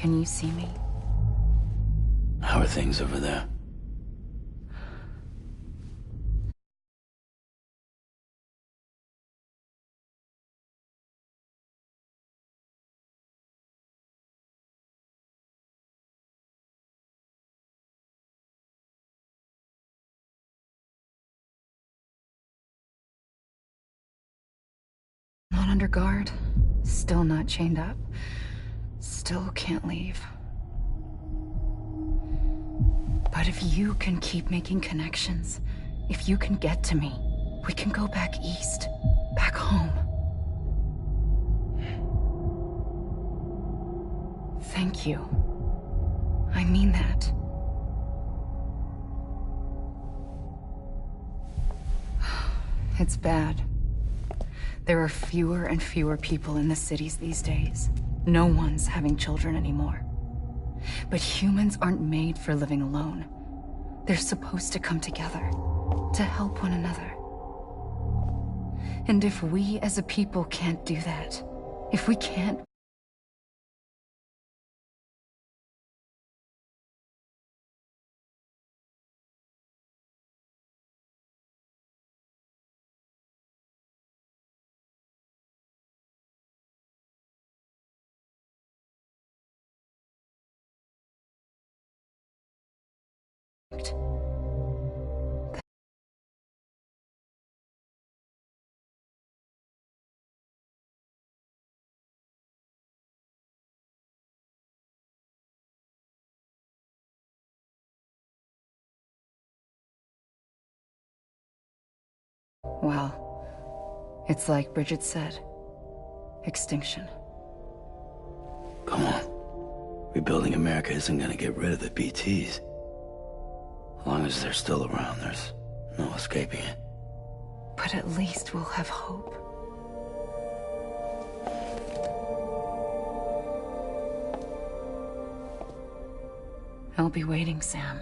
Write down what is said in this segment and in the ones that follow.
Can you see me? How are things over there? Not under guard. Still not chained up. Still can't leave. But if you can keep making connections, if you can get to me, we can go back east. Back home. Thank you. I mean that. It's bad. There are fewer and fewer people in the cities these days. No one's having children anymore. But humans aren't made for living alone. They're supposed to come together, to help one another. And if we as a people can't do that, if we can't well, it's like Bridget said. Extinction. Come on. Rebuilding America isn't gonna get rid of the BTs. As long as they're still around, there's no escaping it. But at least we'll have hope. I'll be waiting, Sam.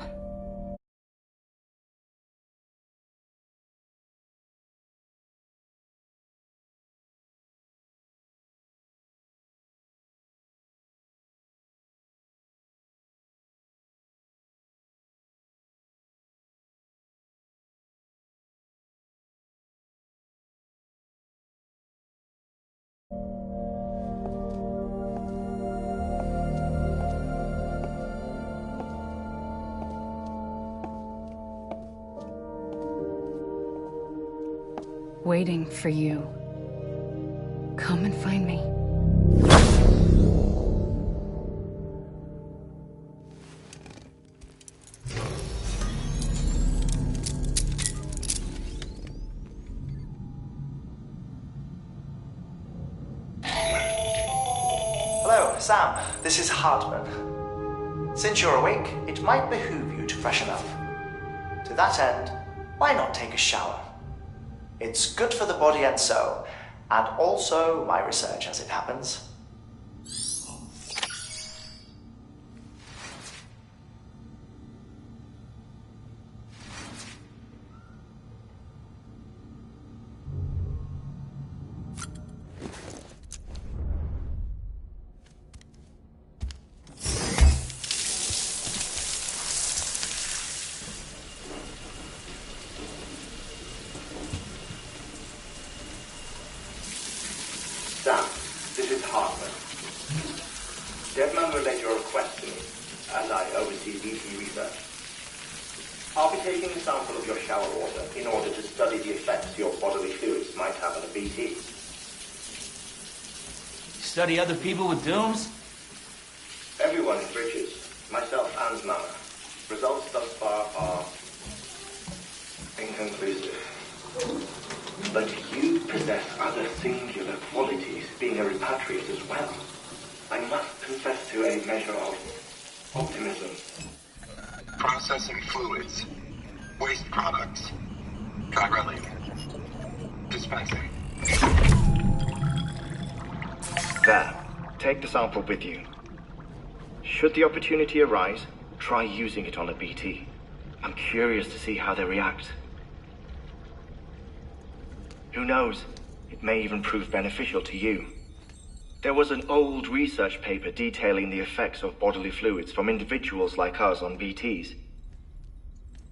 Waiting for you. Come and find me. Hello, Sam. This is Hartman. Since you're awake, it might behoove you to freshen up. To that end, why not take a shower? It's good for the body and soul, and also my research as it happens. Sam, this is Hartman. Deadman relayed your request to me, as I oversee VT research. I'll be taking a sample of your shower water in order to study the effects your bodily fluids might have on a BT. Study other people with dooms? Everyone in Bridges, myself and Nana. Results thus far are inconclusive. But you possess other singular qualities, being a repatriate as well. I must confess to a measure of optimism. Processing fluids. Waste products. Chirelli. Dispensing. There. Take the sample with you. Should the opportunity arise, try using it on a BT. I'm curious to see how they react. Who knows? It may even prove beneficial to you. There was an old research paper detailing the effects of bodily fluids from individuals like us on BTs.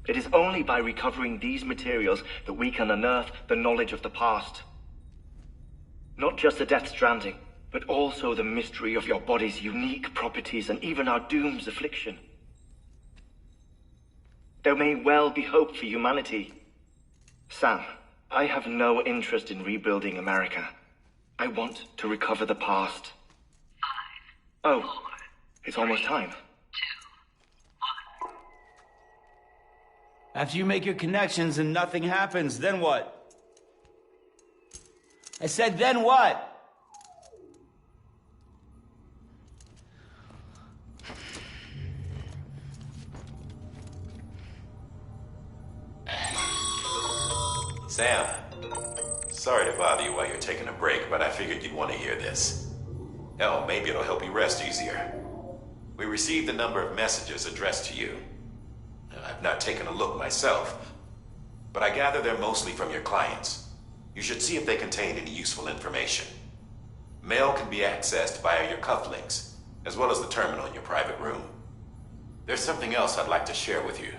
It is only by recovering these materials that we can unearth the knowledge of the past. Not just the Death Stranding, but also the mystery of your body's unique properties and even our doom's affliction. There may well be hope for humanity. Sam, I have no interest in rebuilding America. I want to recover the past. 5, Oh, 4, it's almost time. 2, 1. After you make your connections and nothing happens, then what? I said, then what? Sam, sorry to bother you while you're taking a break, but I figured you'd want to hear this. Hell, maybe it'll help you rest easier. We received a number of messages addressed to you. I've not taken a look myself, but I gather they're mostly from your clients. You should see if they contain any useful information. Mail can be accessed via your cufflinks, as well as the terminal in your private room. There's something else I'd like to share with you.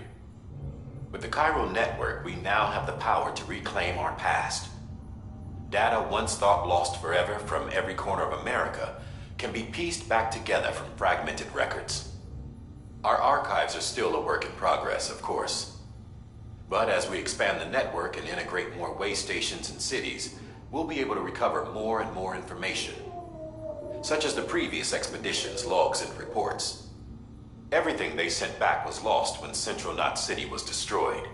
With the Chiral Network, we now have the power to reclaim our past. Data once thought lost forever from every corner of America can be pieced back together from fragmented records. Our archives are still a work in progress, of course. But as we expand the network and integrate more way stations and cities, we'll be able to recover more and more information, such as the previous expedition's logs and reports. Everything they sent back was lost when Central Knot City was destroyed.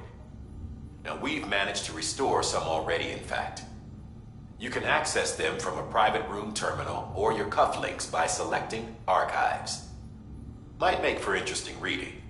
Now, we've managed to restore some already, in fact. You can access them from a private room terminal or your cufflinks by selecting Archives. Might make for interesting reading.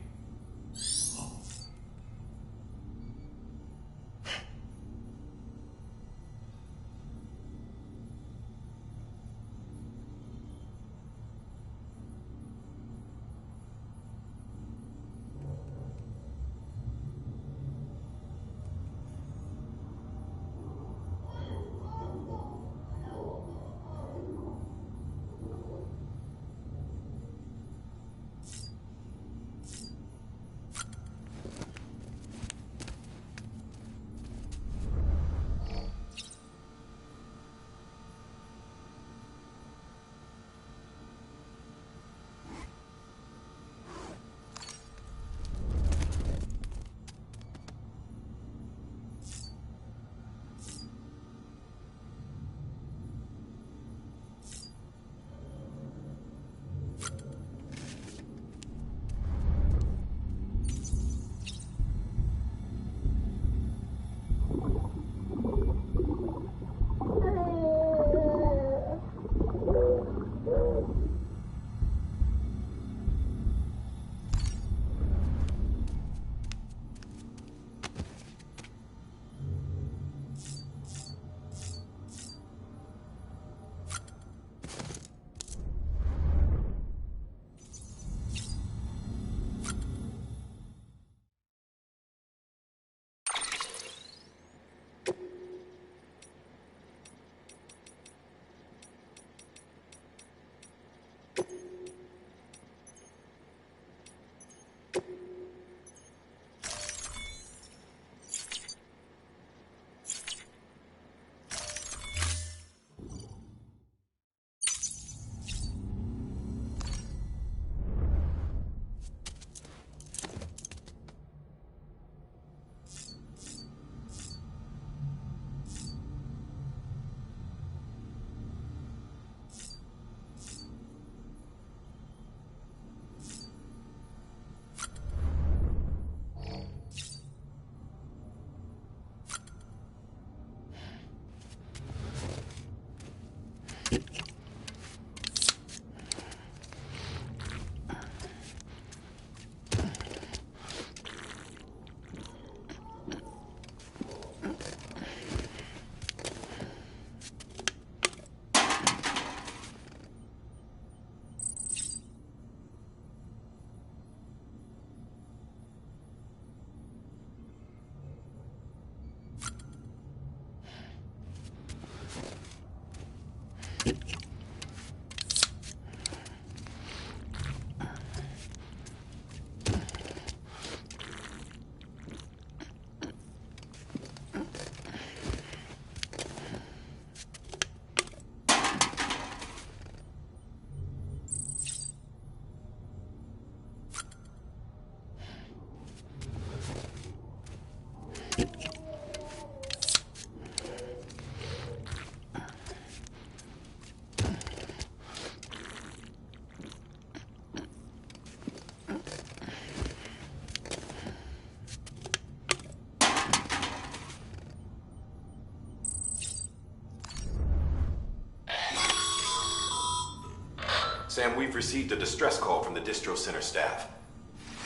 Sam, we've received a distress call from the distro center staff.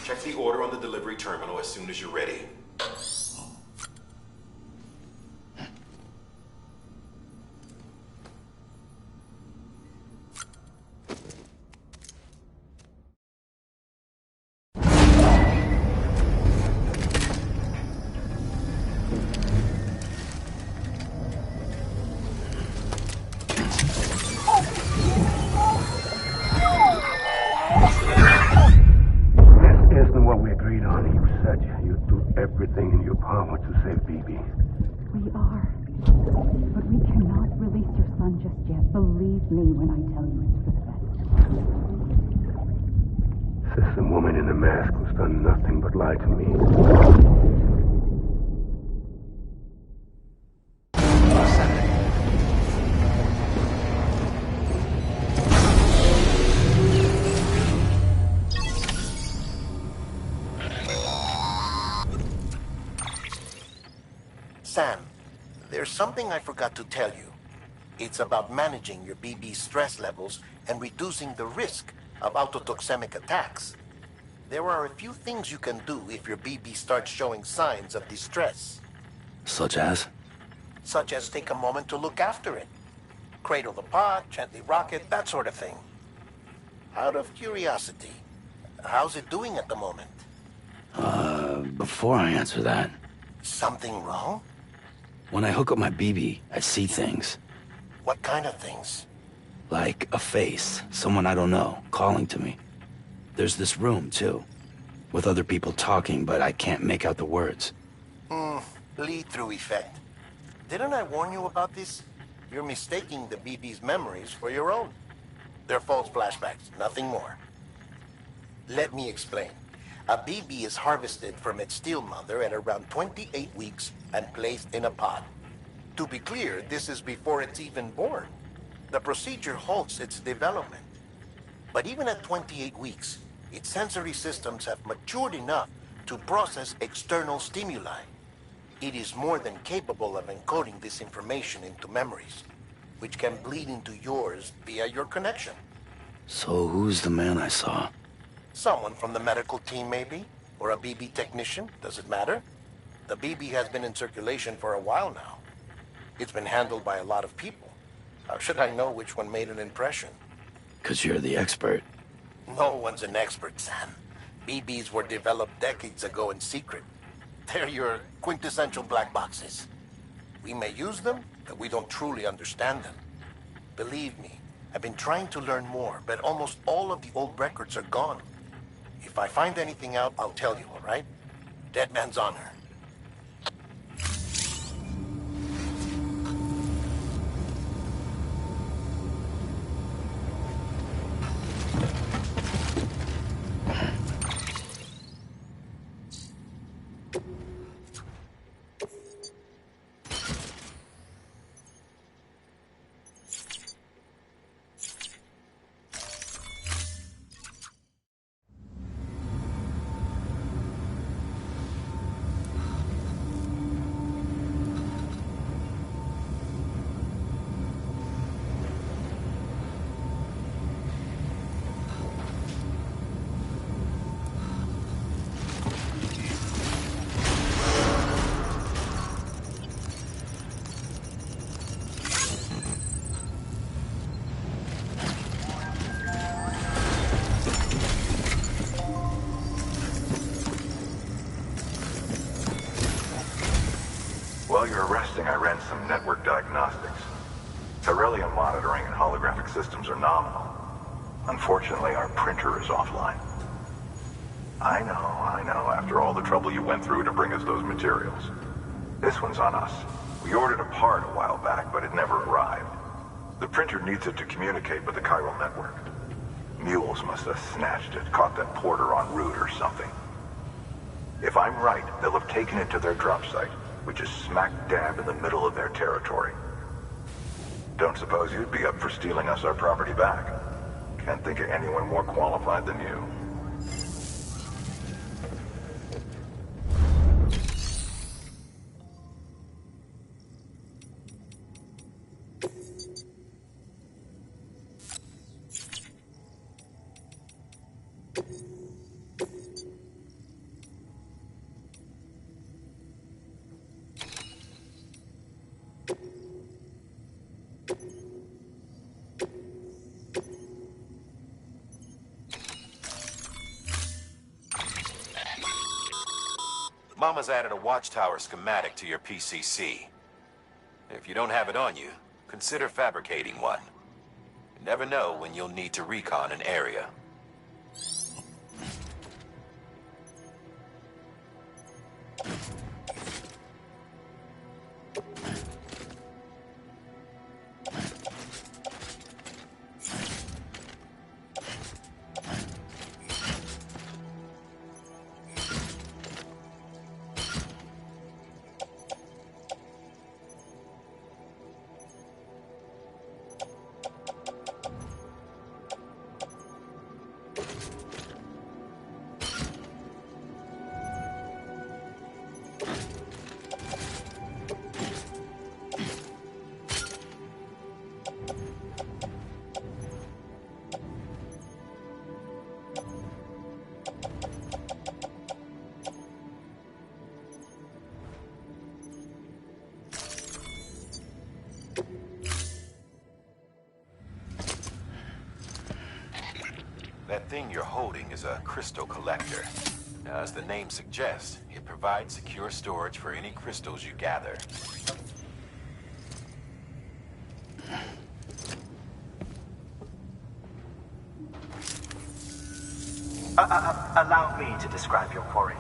Check the order on the delivery terminal as soon as you're ready. Everything in your power to save BB. We are. But we cannot release your son just yet. Believe me when I tell you it's for the best. System woman in the mask who's done nothing but lie to me. Sam, there's something I forgot to tell you. It's about managing your BB stress levels and reducing the risk of autotoxemic attacks. There are a few things you can do if your BB starts showing signs of distress. Such as? Such as take a moment to look after it. Cradle the pod, gently rock it, that sort of thing. Out of curiosity, how's it doing at the moment? Before I answer that... Something wrong? When I hook up my BB, I see things. What kind of things? Like a face, someone I don't know, calling to me. There's this room, too, with other people talking, but I can't make out the words. Lead-through effect. Didn't I warn you about this? You're mistaking the BB's memories for your own. They're false flashbacks, nothing more. Let me explain. A BB is harvested from its steel mother at around 28 weeks and placed in a pod. To be clear, this is before it's even born. The procedure halts its development. But even at 28 weeks, its sensory systems have matured enough to process external stimuli. It is more than capable of encoding this information into memories, which can bleed into yours via your connection. So who's the man I saw? Someone from the medical team, maybe? Or a BB technician? Does it matter? The BB has been in circulation for a while now. It's been handled by a lot of people. How should I know which one made an impression? 'Cause you're the expert. No one's an expert, Sam. BBs were developed decades ago in secret. They're your quintessential black boxes. We may use them, but we don't truly understand them. Believe me, I've been trying to learn more, but almost all of the old records are gone. If I find anything out, I'll tell you, all right? Dead man's honor. While you're resting, I ran some network diagnostics. Beryllium monitoring and holographic systems are nominal. Unfortunately, our printer is offline. I know, after all the trouble you went through to bring us those materials. This one's on us. We ordered a part a while back, but it never arrived. The printer needs it to communicate with the chiral network. Mules must have snatched it, caught that porter en route or something. If I'm right, they'll have taken it to their drop site, which is smack dab in the middle of their territory. Don't suppose you'd be up for stealing us our property back? Can't think of anyone more qualified than you. Mama's added a watchtower schematic to your PCC. If you don't have it on you, consider fabricating one. You never know when you'll need to recon an area. That thing you're holding is a crystal collector. Now, as the name suggests, it provides secure storage for any crystals you gather. Allow me to describe your quarry.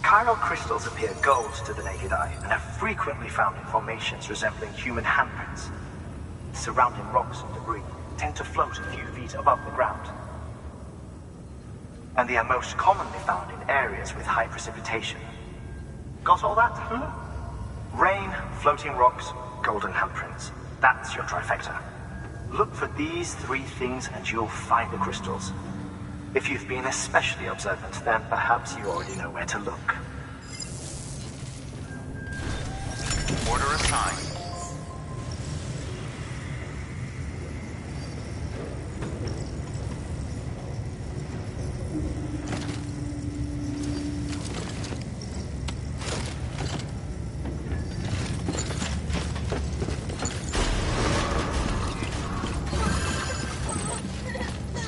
Chiral crystals appear gold to the naked eye and are frequently found in formations resembling human handprints. Surrounding rocks and debris tend to float a few feet above the ground. And they are most commonly found in areas with high precipitation. Got all that? Rain, floating rocks, golden handprints. That's your trifecta. Look for these three things and you'll find the crystals. If you've been especially observant, then perhaps you already know where to look. Order assigned.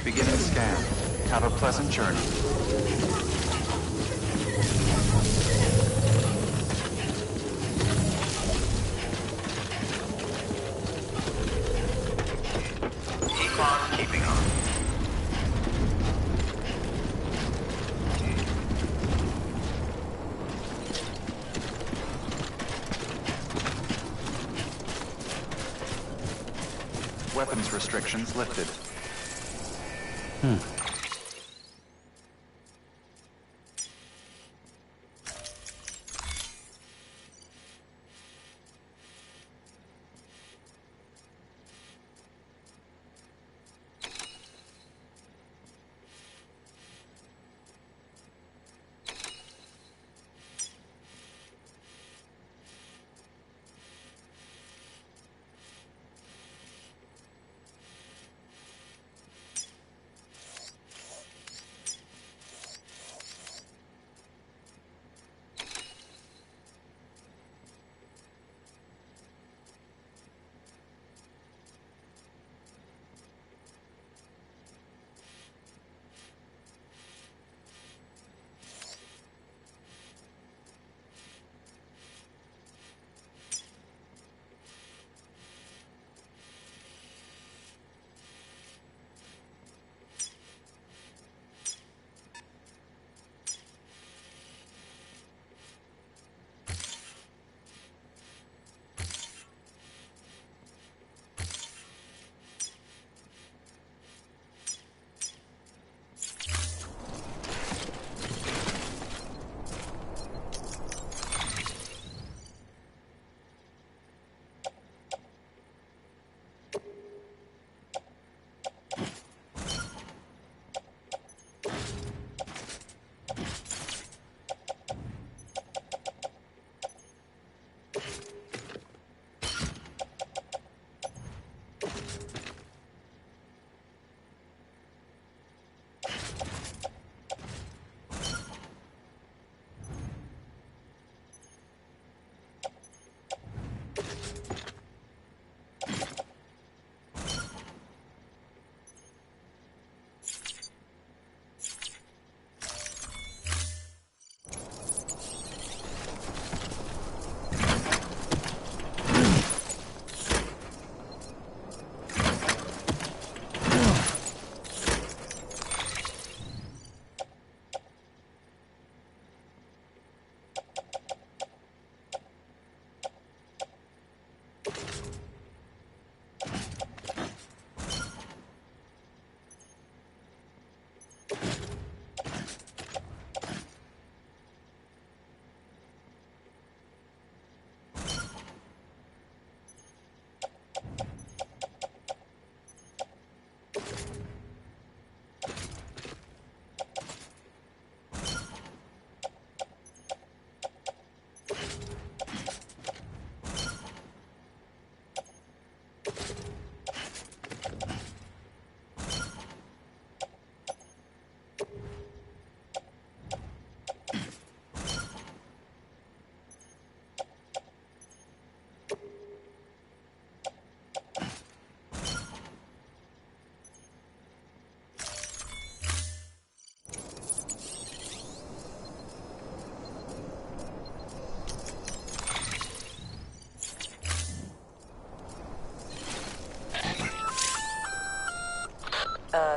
Beginning scan. Have a pleasant journey. Keep on keeping on. Weapons restrictions lifted.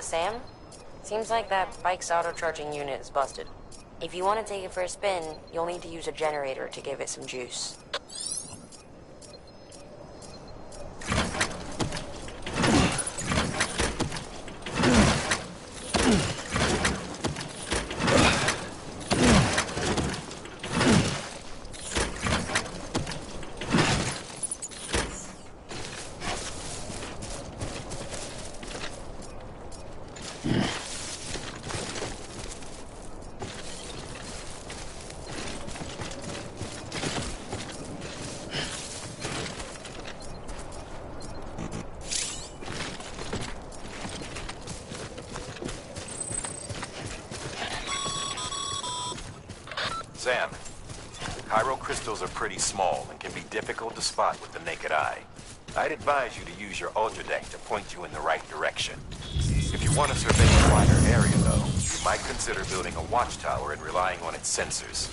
Sam? Seems like that bike's auto-charging unit is busted. If you want to take it for a spin, you'll need to use a generator to give it some juice. Sam, chiral crystals are pretty small and can be difficult to spot with the naked eye. I'd advise you to use your ultra deck to point you in the right direction. If you want to survey a wider area, though, you might consider building a watchtower and relying on its sensors.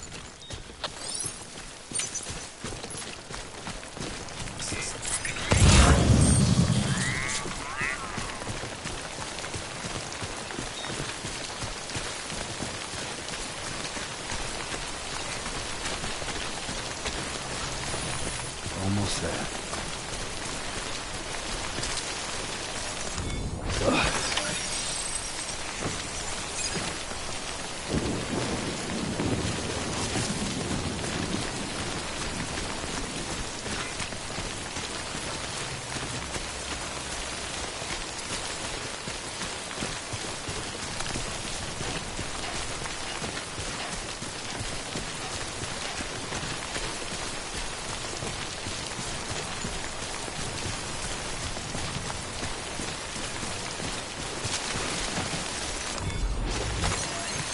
Almost there.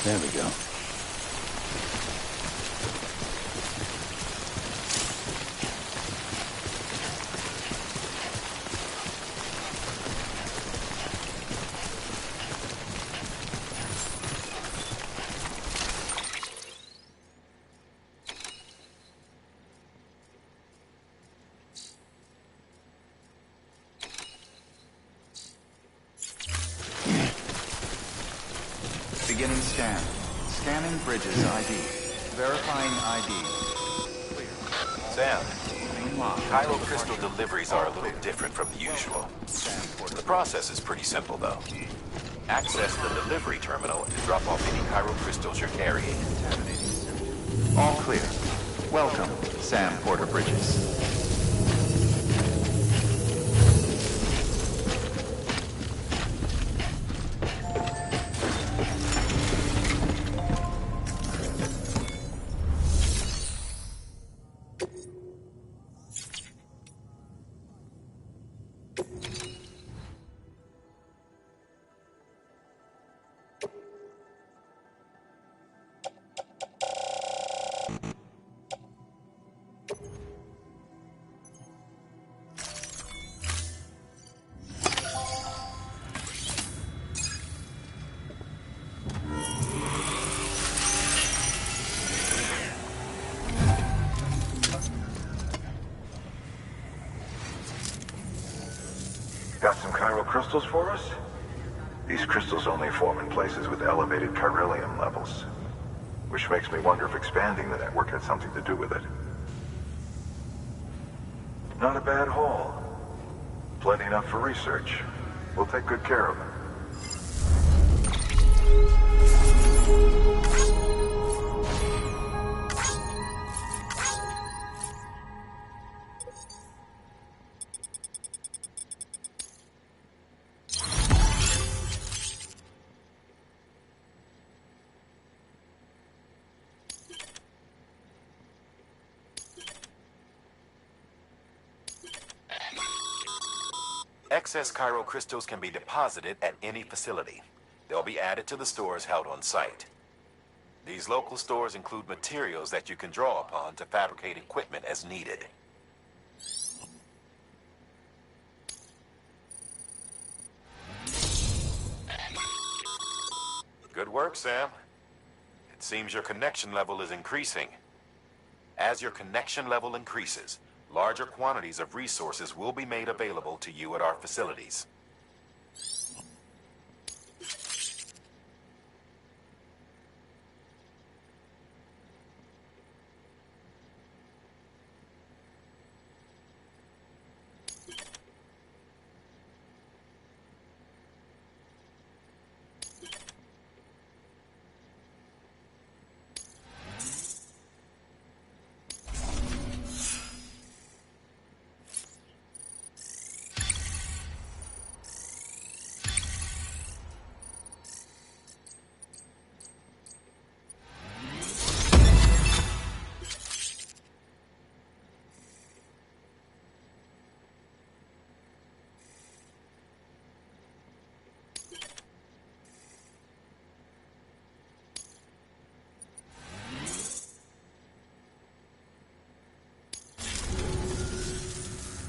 There we go. Beginning scan. Scanning Bridges ID. Verifying ID. Sam, chiral crystal deliveries are a little different from the usual. The process is pretty simple, though. Access the delivery terminal and drop off any chiral crystals you're carrying. All clear. Welcome, Sam Porter Bridges. Got some chiral crystals for us? These crystals only form in places with elevated chiralium levels, which makes me wonder if expanding the network had something to do with it. Not a bad haul. Plenty enough for research. We'll take good care of it. Excess Chiral crystals can be deposited at any facility. They'll be added to the stores held on site. These local stores include materials that you can draw upon to fabricate equipment as needed. Good work, Sam. It seems your connection level is increasing. As your connection level increases, larger quantities of resources will be made available to you at our facilities.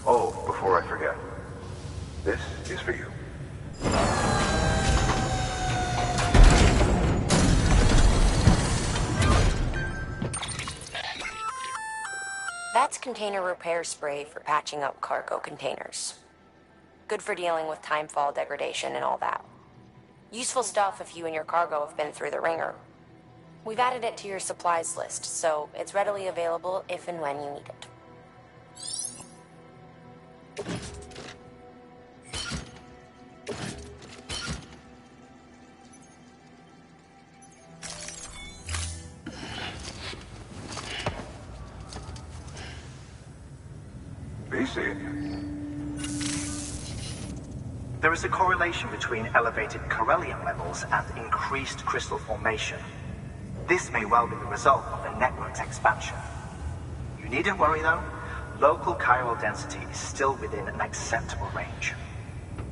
Oh, before I forget, this is for you. That's container repair spray for patching up cargo containers. Good for dealing with timefall degradation and all that. Useful stuff if you and your cargo have been through the ringer. We've added it to your supplies list, so it's readily available if and when you need it. There is a correlation between elevated Corellium levels and increased crystal formation. This may well be the result of the network's expansion. You needn't worry though. Local chiral density is still within an acceptable range.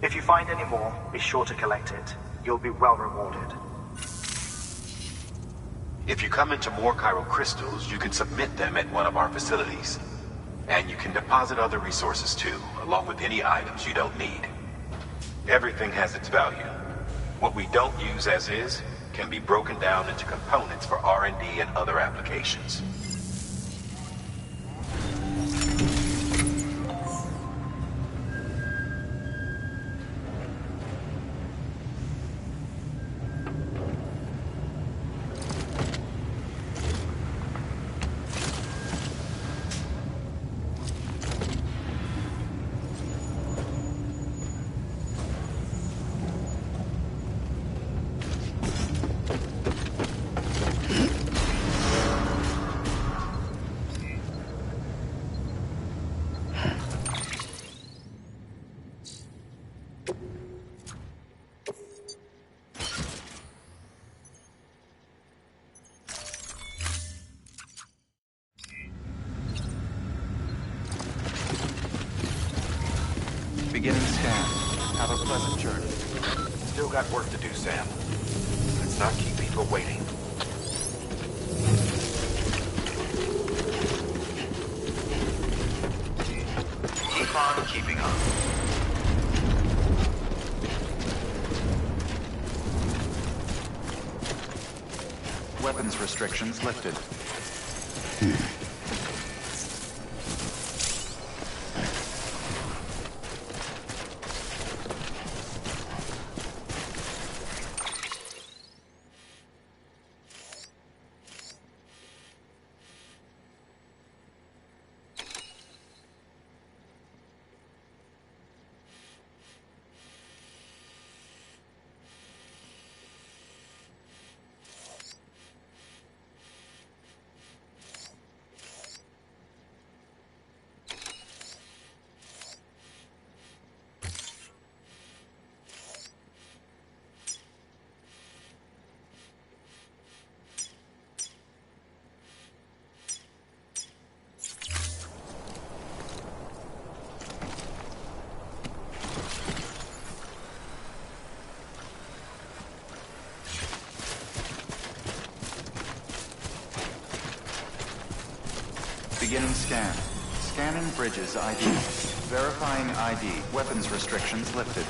If you find any more, be sure to collect it. You'll be well rewarded. If you come into more chiral crystals, you can submit them at one of our facilities. And you can deposit other resources too, along with any items you don't need. Everything has its value. What we don't use as is can be broken down into components for R&D and other applications. Beginning scan. Have a pleasant journey. Still got work to do, Sam. Let's not keep people waiting. Keep on keeping on. Weapons restrictions lifted. Beginning scan. Scanning Bridges ID. Verifying ID. Weapons restrictions lifted.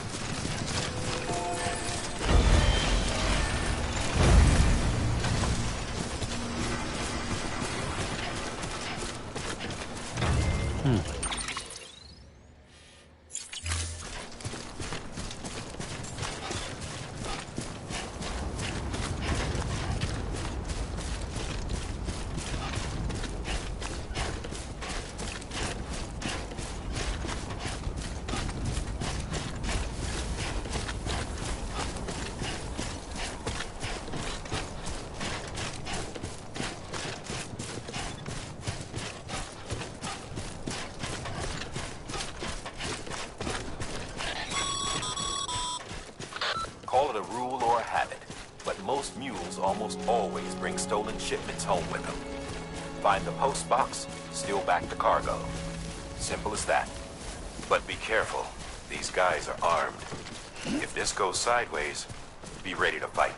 Call it a rule or a habit, but most mules almost always bring stolen shipments home with them. Find the post box, steal back the cargo. Simple as that. But be careful. These guys are armed. If this goes sideways, be ready to fight.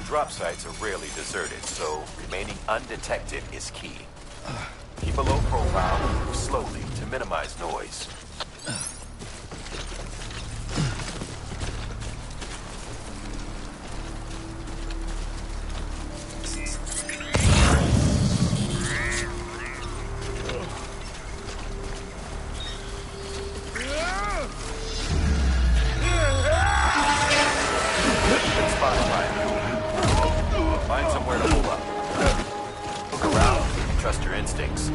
Drop sites are rarely deserted, so remaining undetected is key. Keep a low profile and move slowly to minimize noise. Find somewhere to hold up. Look around and trust your instincts.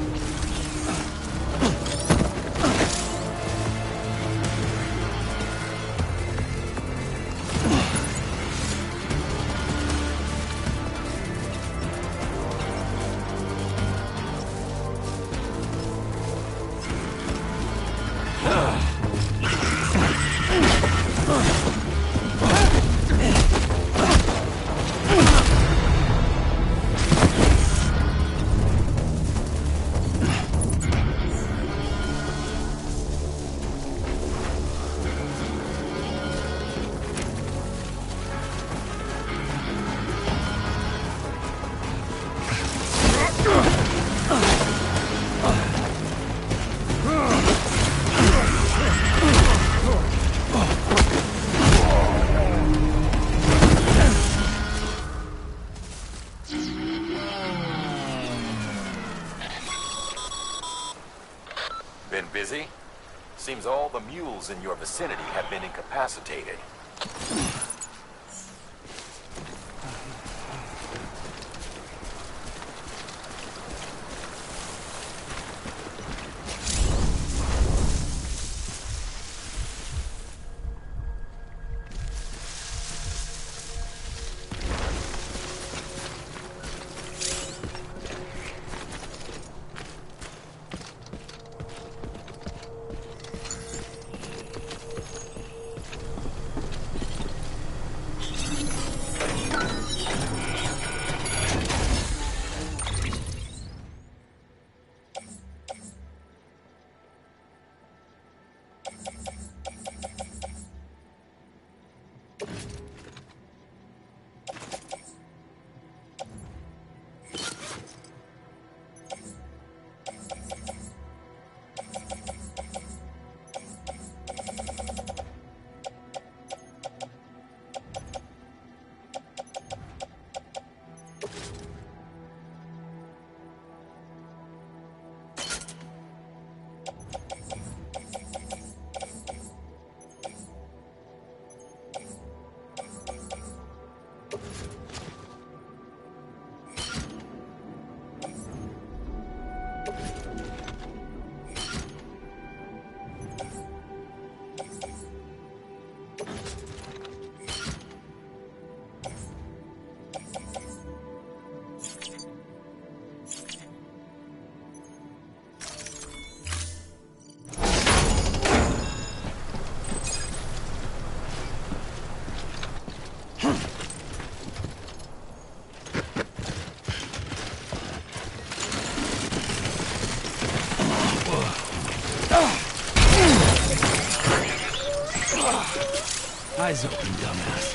Busy? Seems all the mules in your vicinity have been incapacitated. Eyes open, dumbass.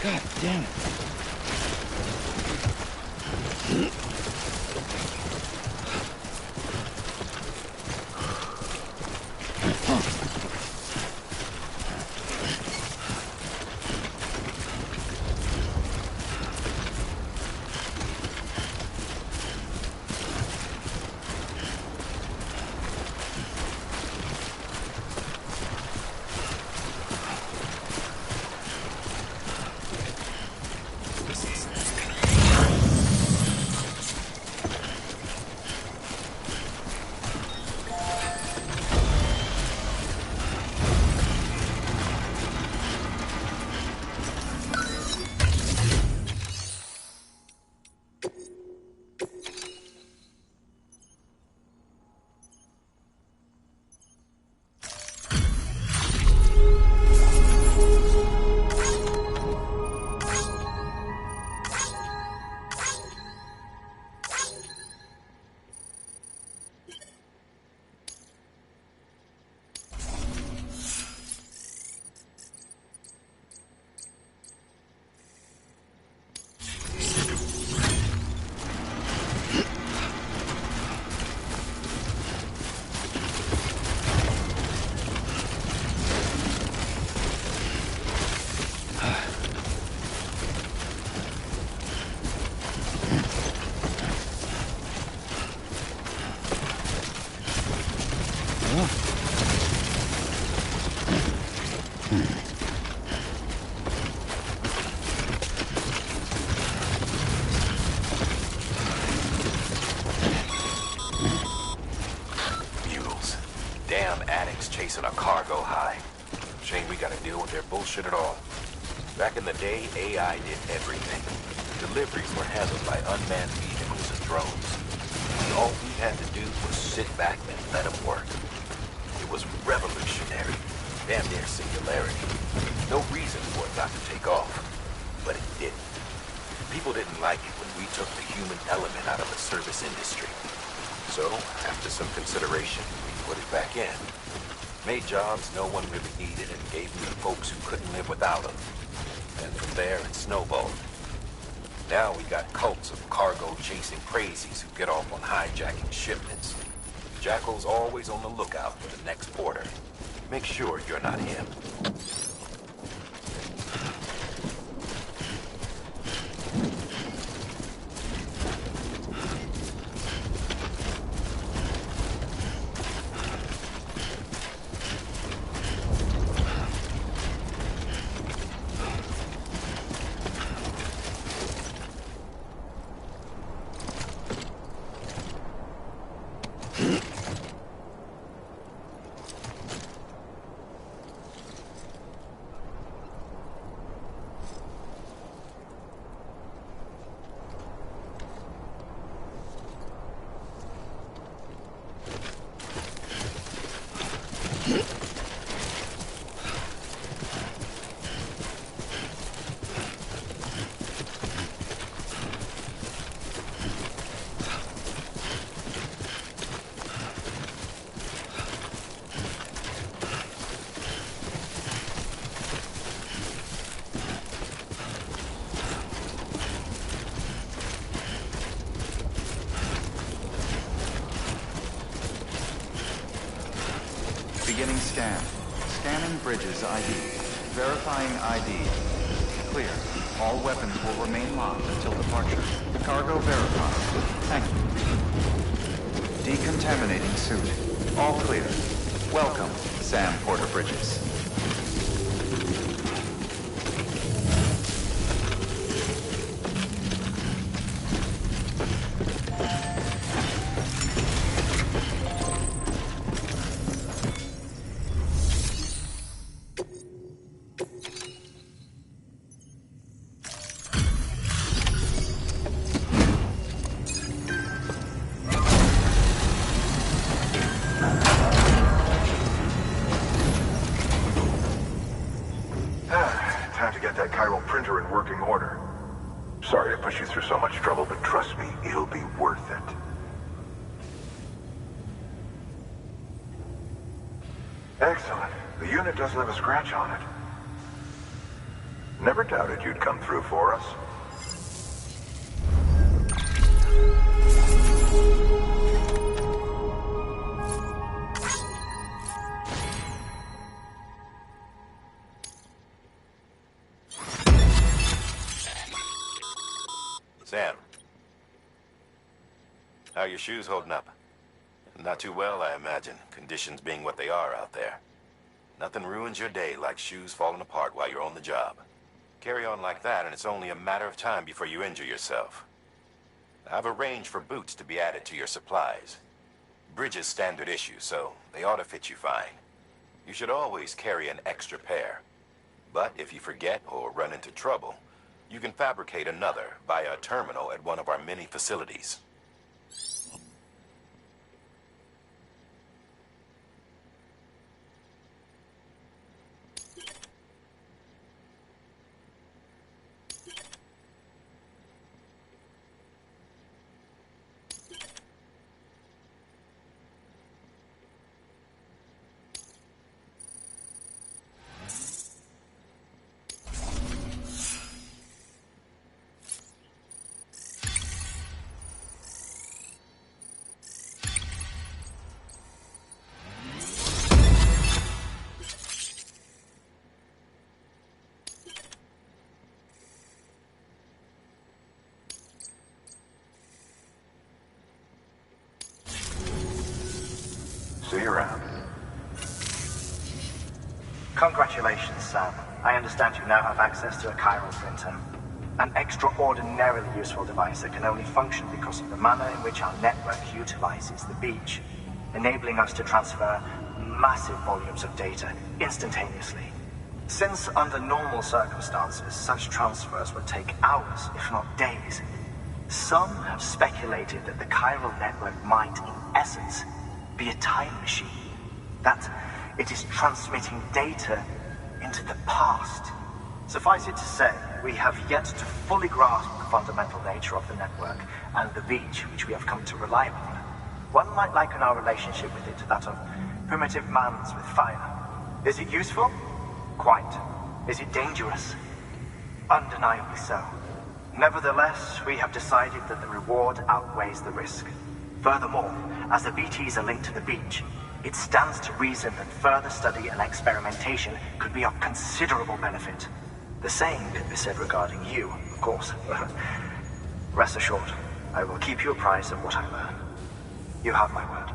God damn it. chasing a cargo high. Shame we gotta deal with their bullshit at all. Back in the day, AI did everything. Deliveries were handled by unmanned vehicles and drones. And all we had to do was sit back and let them work. It was revolutionary. Damn near singularity. No reason for it not to take off. But it didn't. People didn't like it when we took the human element out of the service industry. So, after some consideration, we put it back in. Made jobs no one really needed and gave them to folks who couldn't live without them. And from there, it snowballed. Now we got cults of cargo-chasing crazies who get off on hijacking shipments. Jackal's always on the lookout for the next order. Make sure you're not him. Beginning scan. Scanning bridges ID. Verifying ID. Clear. All weapons will remain locked until departure. Cargo verified. Thank you. Decontaminating suit. All clear. Welcome, Sam Porter Bridges. Time to get that chiral printer in working order. Sorry to push you through so much trouble, but trust me, it'll be worth it. Excellent. The unit doesn't have a scratch on it. Never doubted you'd come through for us. Sam. How are your shoes holding up? Not too well, I imagine, conditions being what they are out there. Nothing ruins your day like shoes falling apart while you're on the job. Carry on like that and it's only a matter of time before you injure yourself. I've arranged for boots to be added to your supplies. Bridges standard issue, so they ought to fit you fine. You should always carry an extra pair. But if you forget or run into trouble, you can fabricate another via a terminal at one of our many facilities. See you around. Congratulations, Sam. I understand you now have access to a chiral printer. An extraordinarily useful device that can only function because of the manner in which our network utilizes the beach, enabling us to transfer massive volumes of data instantaneously. Since under normal circumstances, such transfers would take hours, if not days, some have speculated that the chiral network might, in essence, be a time machine. That it is transmitting data into the past. Suffice it to say, we have yet to fully grasp the fundamental nature of the network and the beach which we have come to rely upon. One might liken our relationship with it to that of primitive mans with fire. Is it useful? Quite. Is it dangerous? Undeniably so. Nevertheless, we have decided that the reward outweighs the risk. Furthermore, as the BTs are linked to the beach, it stands to reason that further study and experimentation could be of considerable benefit. The same could be said regarding you, of course. Rest assured, I will keep you apprised of what I learn. You have my word.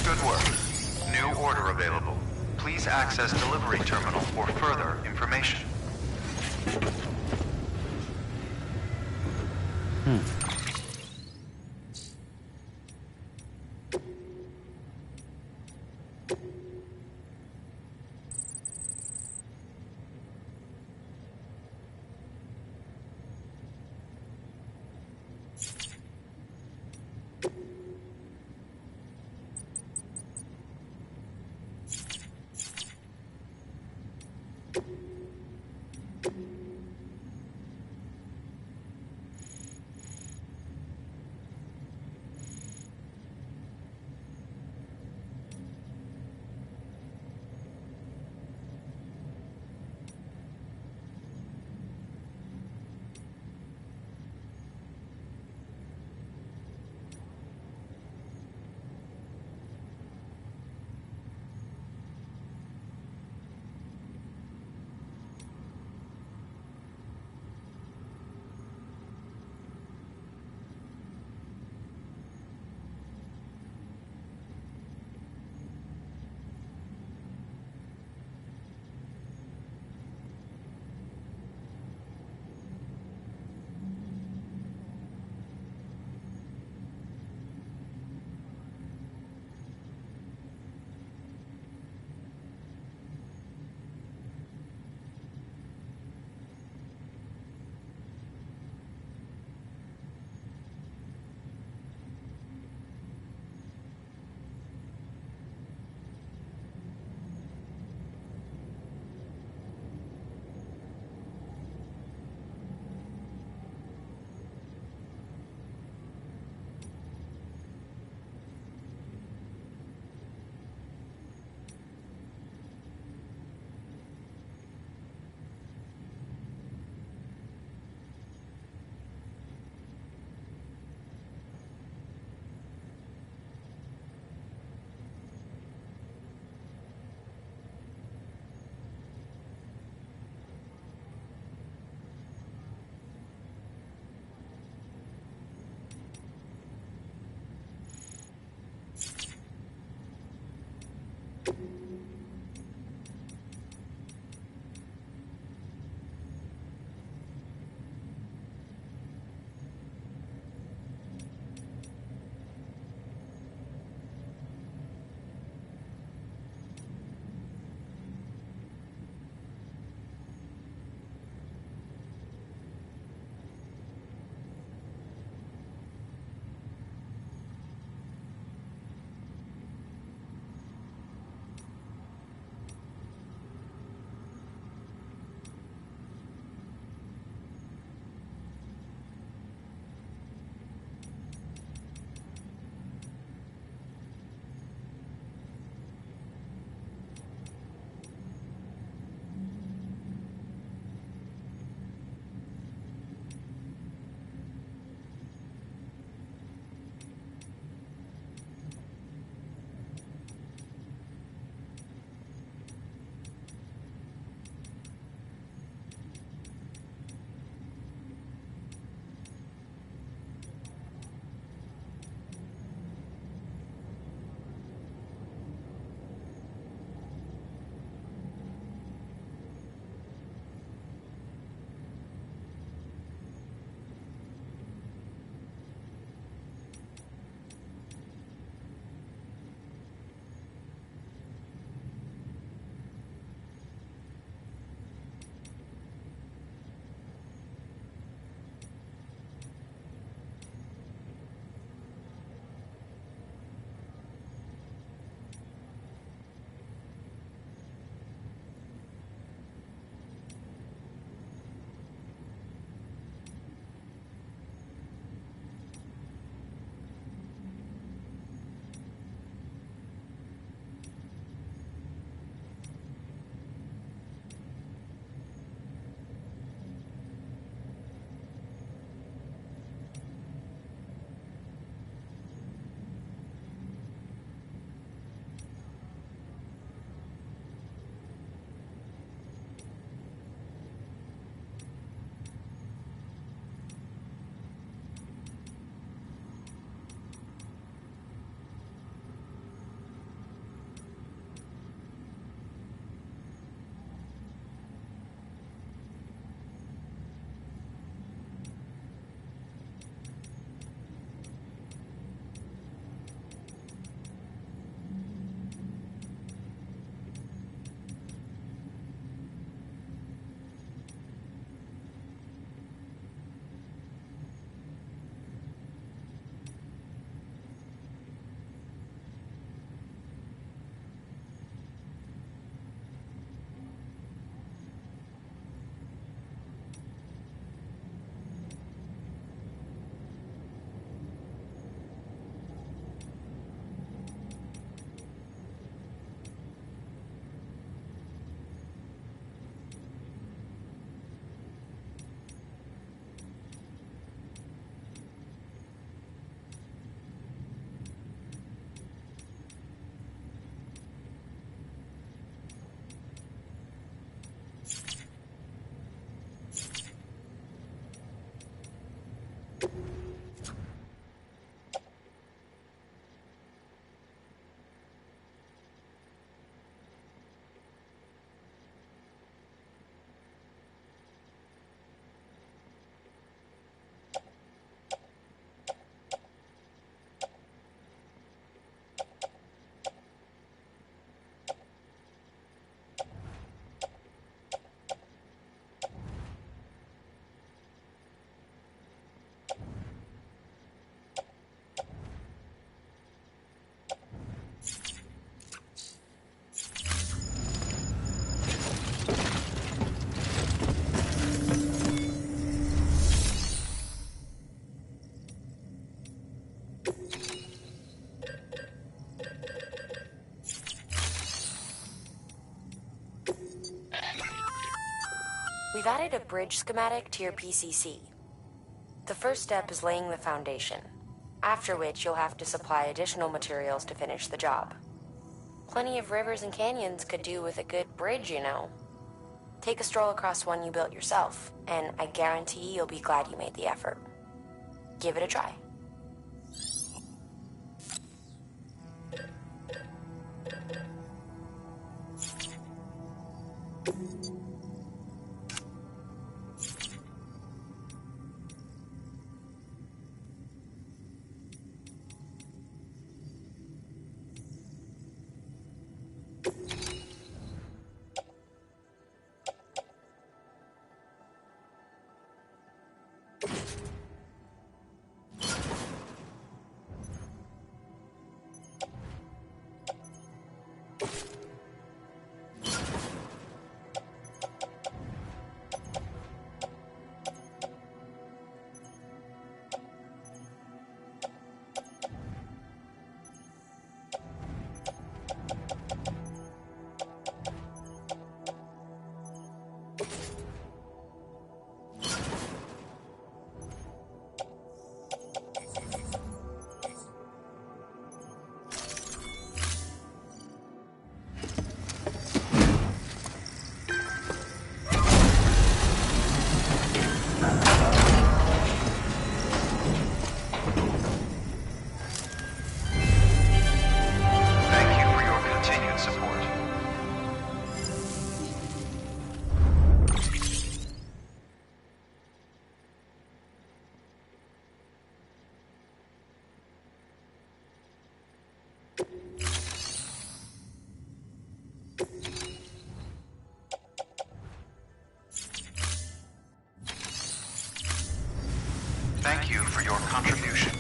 Good work. New order available. Please access delivery terminal for further information. We've added a bridge schematic to your PCC. The first step is laying the foundation, after which you'll have to supply additional materials to finish the job. Plenty of rivers and canyons could do with a good bridge, you know. Take a stroll across one you built yourself, and I guarantee you'll be glad you made the effort. Give it a try. Thank you for your contribution.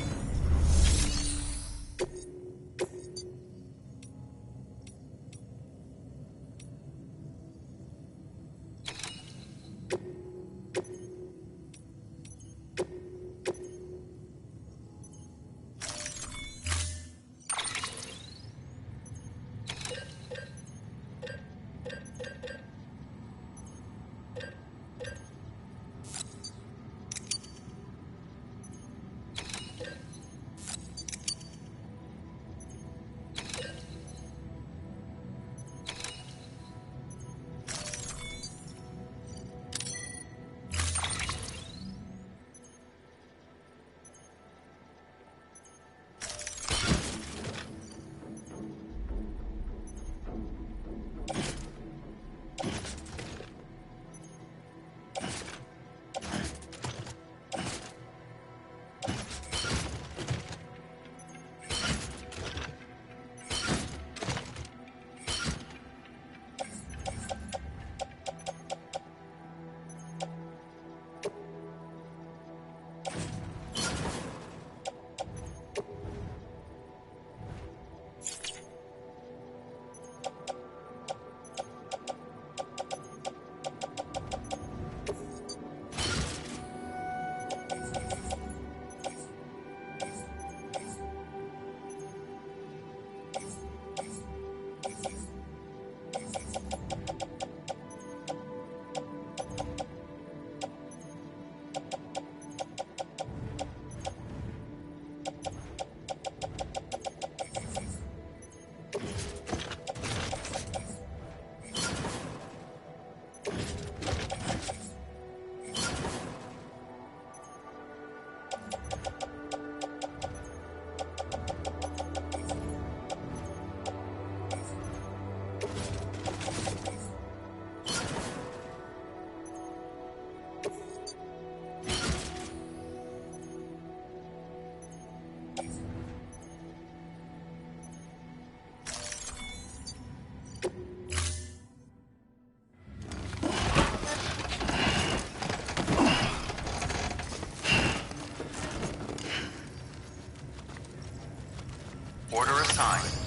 Order assigned.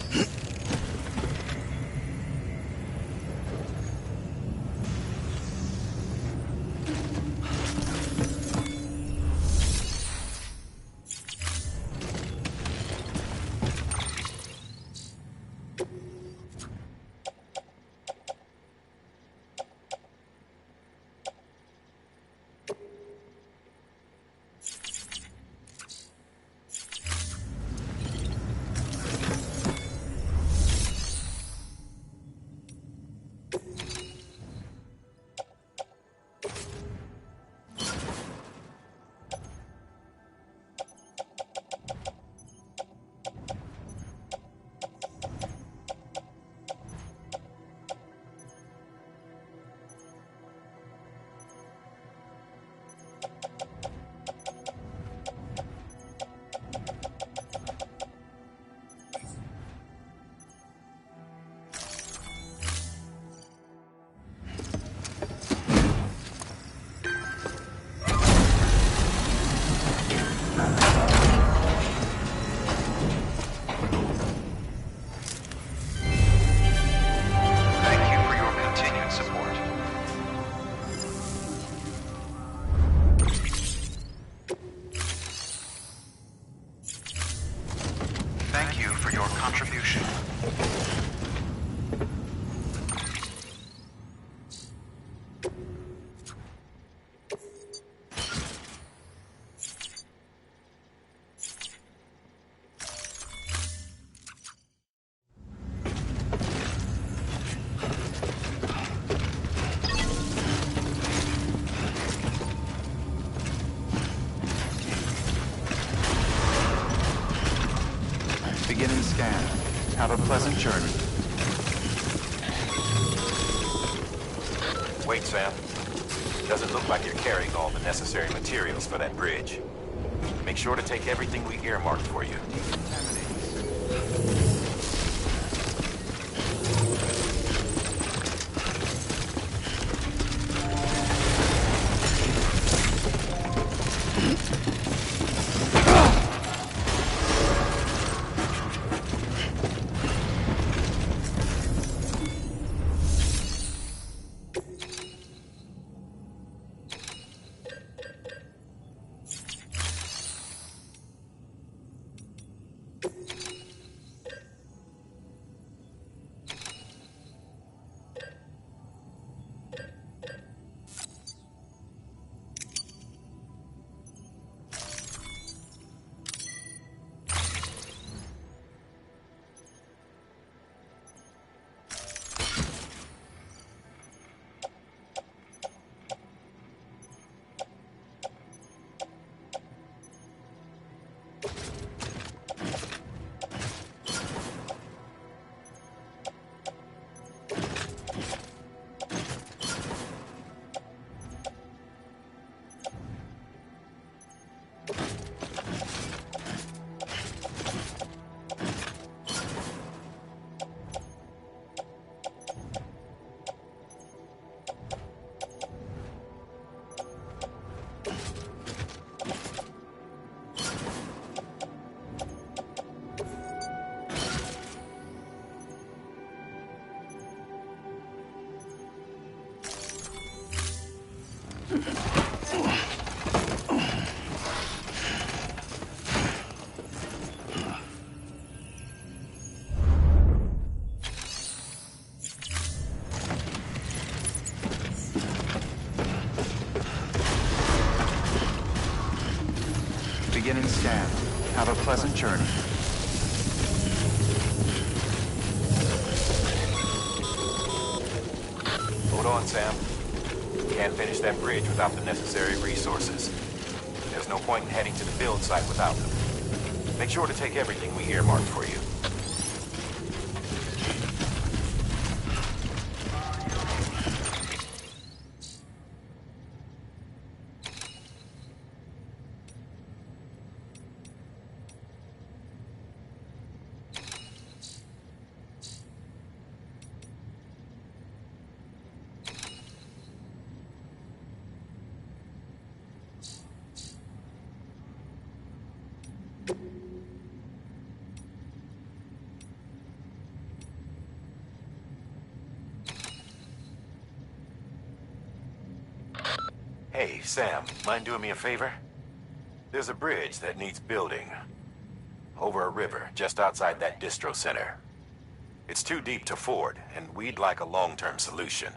Have a pleasant journey. Wait, Sam. Doesn't look like you're carrying all the necessary materials for that bridge. Make sure to take everything we earmarked for you. Beginning scan. Have a pleasant journey. Hold on, Sam. Can't finish that bridge without the necessary resources. There's no point in heading to the build site without them. Make sure to take everything we earmarked for you. Hey, Sam, mind doing me a favor? There's a bridge that needs building. Over a river, just outside that distro center. It's too deep to ford, and we'd like a long-term solution.